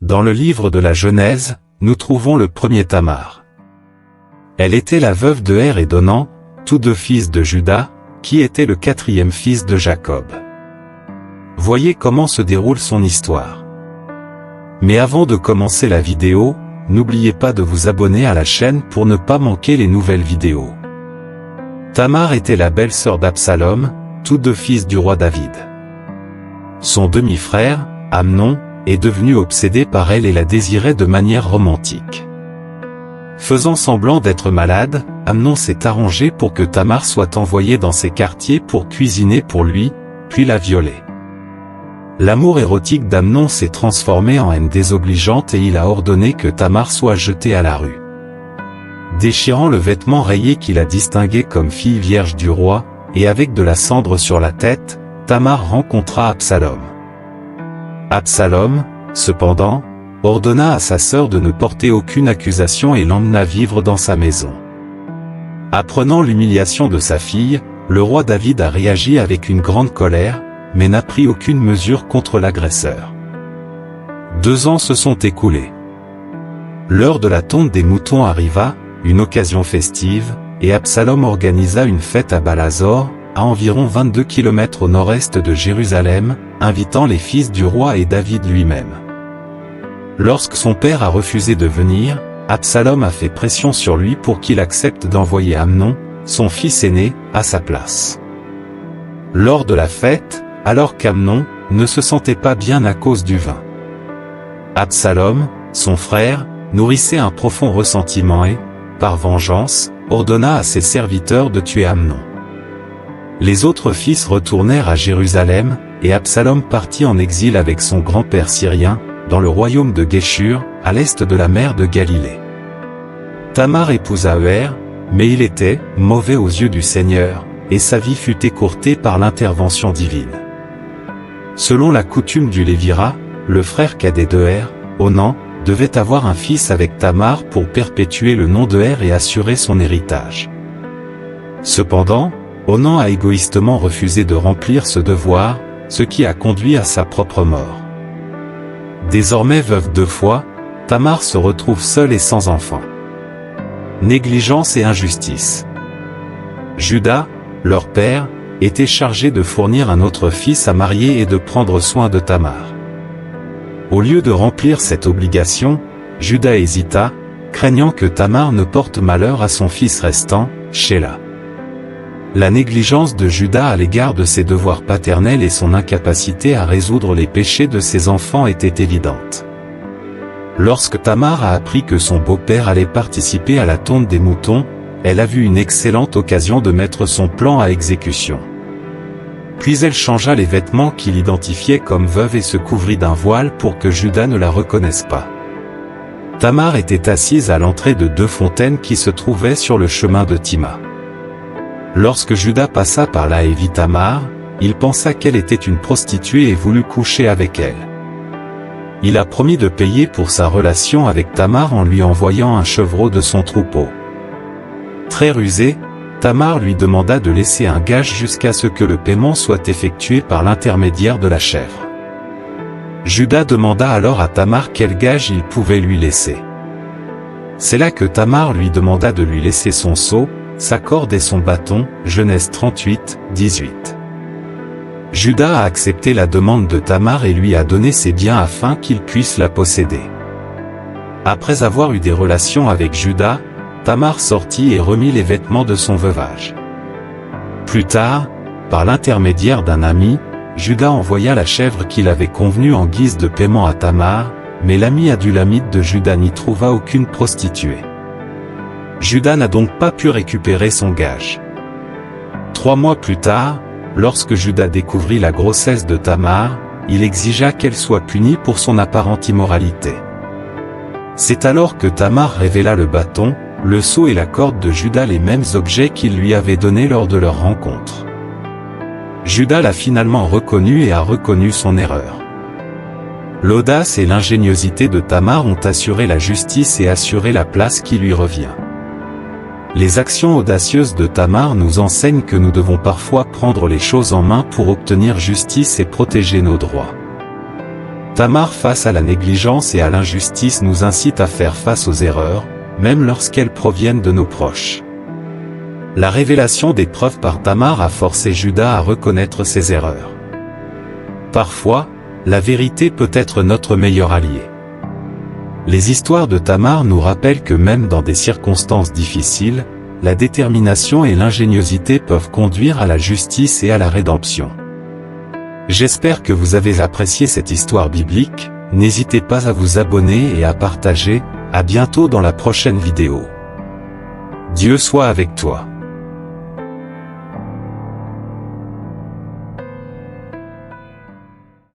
Dans le livre de la Genèse, nous trouvons le premier Tamar. Elle était la veuve de Er et d'Onan, tous deux fils de Juda, qui était le quatrième fils de Jacob. Voyez comment se déroule son histoire. Mais avant de commencer la vidéo, n'oubliez pas de vous abonner à la chaîne pour ne pas manquer les nouvelles vidéos. Tamar était la belle-sœur d'Absalom, tous deux fils du roi David. Son demi-frère, Amnon, est devenu obsédé par elle et la désirait de manière romantique. Faisant semblant d'être malade, Amnon s'est arrangé pour que Tamar soit envoyée dans ses quartiers pour cuisiner pour lui, puis la violer. L'amour érotique d'Amnon s'est transformé en haine désobligeante et il a ordonné que Tamar soit jetée à la rue. Déchirant le vêtement rayé qui la distinguait comme fille vierge du roi, et avec de la cendre sur la tête, Tamar rencontra Absalom. Absalom, cependant, ordonna à sa sœur de ne porter aucune accusation et l'emmena vivre dans sa maison. Apprenant l'humiliation de sa fille, le roi David a réagi avec une grande colère, mais n'a pris aucune mesure contre l'agresseur. 2 ans se sont écoulés. L'heure de la tonte des moutons arriva, une occasion festive, et Absalom organisa une fête à Baal-Hazor, à environ 22 km au nord-est de Jérusalem, invitant les fils du roi et David lui-même. Lorsque son père a refusé de venir, Absalom a fait pression sur lui pour qu'il accepte d'envoyer Amnon, son fils aîné, à sa place. Lors de la fête, alors qu'Amnon ne se sentait pas bien à cause du vin, Absalom, son frère, nourrissait un profond ressentiment et, par vengeance, ordonna à ses serviteurs de tuer Amnon. Les autres fils retournèrent à Jérusalem, et Absalom partit en exil avec son grand-père syrien, dans le royaume de Guéshur, à l'est de la mer de Galilée. Tamar épousa Er, mais il était mauvais aux yeux du Seigneur, et sa vie fut écourtée par l'intervention divine. Selon la coutume du Lévira, le frère cadet de Er, Onan, devait avoir un fils avec Tamar pour perpétuer le nom de Er et assurer son héritage. Cependant, Onan a égoïstement refusé de remplir ce devoir, ce qui a conduit à sa propre mort. Désormais veuve 2 fois, Tamar se retrouve seule et sans enfant. Négligence et injustice. Juda, leur père, était chargé de fournir un autre fils à marier et de prendre soin de Tamar. Au lieu de remplir cette obligation, Juda hésita, craignant que Tamar ne porte malheur à son fils restant, Shéla. La négligence de Juda à l'égard de ses devoirs paternels et son incapacité à résoudre les péchés de ses enfants était évidente. Lorsque Tamar a appris que son beau-père allait participer à la tonte des moutons, elle a vu une excellente occasion de mettre son plan à exécution. Puis elle changea les vêtements qui l'identifiaient comme veuve et se couvrit d'un voile pour que Juda ne la reconnaisse pas. Tamar était assise à l'entrée de 2 fontaines qui se trouvaient sur le chemin de Tima. Lorsque Juda passa par là et vit Tamar, il pensa qu'elle était une prostituée et voulut coucher avec elle. Il a promis de payer pour sa relation avec Tamar en lui envoyant un chevreau de son troupeau. Très rusé, Tamar lui demanda de laisser un gage jusqu'à ce que le paiement soit effectué par l'intermédiaire de la chèvre. Juda demanda alors à Tamar quel gage il pouvait lui laisser. C'est là que Tamar lui demanda de lui laisser son seau, sa corde et son bâton, Genèse 38, 18. Juda a accepté la demande de Tamar et lui a donné ses biens afin qu'il puisse la posséder. Après avoir eu des relations avec Juda, Tamar sortit et remit les vêtements de son veuvage. Plus tard, par l'intermédiaire d'un ami, Juda envoya la chèvre qu'il avait convenue en guise de paiement à Tamar, mais l'ami adulamite de Juda n'y trouva aucune prostituée. Juda n'a donc pas pu récupérer son gage. 3 mois plus tard, lorsque Juda découvrit la grossesse de Tamar, il exigea qu'elle soit punie pour son apparente immoralité. C'est alors que Tamar révéla le bâton, le seau et la corde de Juda, les mêmes objets qu'il lui avait donnés lors de leur rencontre. Juda l'a finalement reconnu et a reconnu son erreur. L'audace et l'ingéniosité de Tamar ont assuré la justice et assuré la place qui lui revient. Les actions audacieuses de Tamar nous enseignent que nous devons parfois prendre les choses en main pour obtenir justice et protéger nos droits. Tamar face à la négligence et à l'injustice nous incite à faire face aux erreurs, même lorsqu'elles proviennent de nos proches. La révélation des preuves par Tamar a forcé Juda à reconnaître ses erreurs. Parfois, la vérité peut être notre meilleur allié. Les histoires de Tamar nous rappellent que même dans des circonstances difficiles, la détermination et l'ingéniosité peuvent conduire à la justice et à la rédemption. J'espère que vous avez apprécié cette histoire biblique, n'hésitez pas à vous abonner et à partager, à bientôt dans la prochaine vidéo. Dieu soit avec toi.